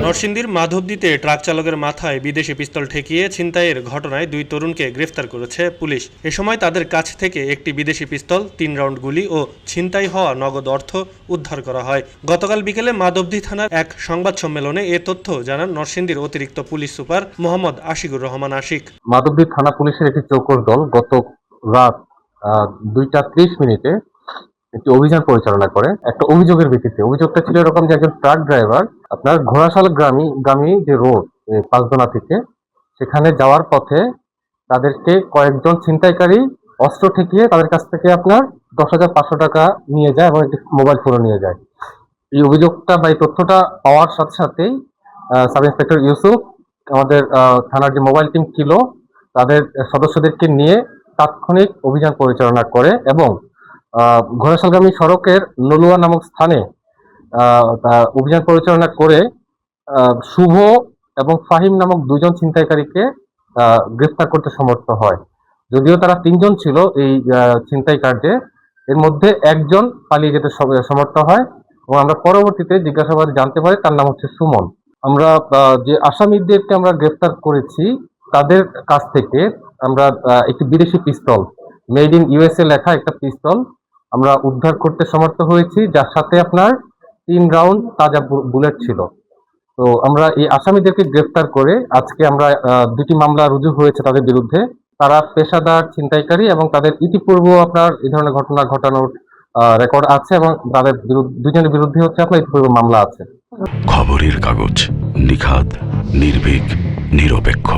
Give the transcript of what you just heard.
নরসিংদীর মাধবদীতে ট্রাক চালকের মাথায় বিদেশি পিস্তল ঠেকিয়ে ছিনতাইয়ের ঘটনায় দুই তরুণকে গ্রেফতার করেছে পুলিশ। এ সময় তাদের কাছ থেকে একটি বিদেশি পিস্তল, 3 রাউন্ড গুলি ও ছিনতাই হওয়া নগদ অর্থ উদ্ধার করা হয়। গতকাল বিকেলে মাধবদী থানার এক সংবাদ সম্মেলনে এ তথ্য জানান নরসিংদীর অতিরিক্ত পুলিশ সুপার মোহাম্মদ আশিকুর রহমান আশিক। মাধবদী থানা পুলিশের একটি চৌকস দল গত রাত 2:30 একটি অভিযান পরিচালনা করে একটা অভিযোগের ভিত্তিতে। অভিযোগটা ছিল এরকম যে একজন ট্রাক ড্রাইভার আপনার ঘোড়াশাল গ্রামী যে রোড পাঁচদোনা থেকে সেখানে যাওয়ার পথে তাদেরকে কয়েকজন ছিনতাইকারী অস্ত্র ঠেকিয়ে তাদের কাছ থেকে আপনার 10,500 টাকা নিয়ে যায় এবং একটি মোবাইল ফোনও নিয়ে যায়। এই অভিযোগটা বা এই তথ্যটা পাওয়ার সাথে সাথেই সাব ইন্সপেক্টর ইউসুফ আমাদের থানার যে মোবাইল টিম ছিল তাদের সদস্যদেরকে নিয়ে তাৎক্ষণিক অভিযান পরিচালনা করে এবং ঘোড়াশালগামী সড়কের নলুয়া নামক স্থানে অভিযান পরিচালনা করে শুভ এবং ফাহিম নামক দুজন ছিনতাইকারীকে গ্রেফতার করতে সমর্থ হয়। যদিও তারা 3 জন ছিল এই ছিনতাই কার্যে, এর মধ্যে একজন পালিয়ে যেতে সমর্থ হয় এবং আমরা পরবর্তীতে জিজ্ঞাসাবাদে জানতে পারি তার নাম হচ্ছে সুমন। আমরা যে আসামিদেরকে আমরা গ্রেফতার করেছি তাদের কাছ থেকে আমরা একটি বিদেশি পিস্তল, মেড ইন ইউএসএ লেখা একটা পিস্তল আমরা উদ্ধার করতে সমর্থ হয়েছি, যার সাথে আপনার 3 রাউন্ড তাজা বুলেট ছিল। তো আমরা এই আসামিদেরকে গ্রেফতার করে আজকে আমরা 2টি মামলা রুজু হয়েছে তাদের বিরুদ্ধে। তারা পেশাদার ছিনতাইকারী এবং তাদের ইতিপূর্ব আপনার এই ধরনের ঘটনা ঘটানোর রেকর্ড আছে এবং তাদের দুজনের বিরুদ্ধে হচ্ছে আপনার ইতিপূর্ব মামলা আছে। খবরের কাগজ, নিখাদ, নির্ভীক, নিরপেক্ষ।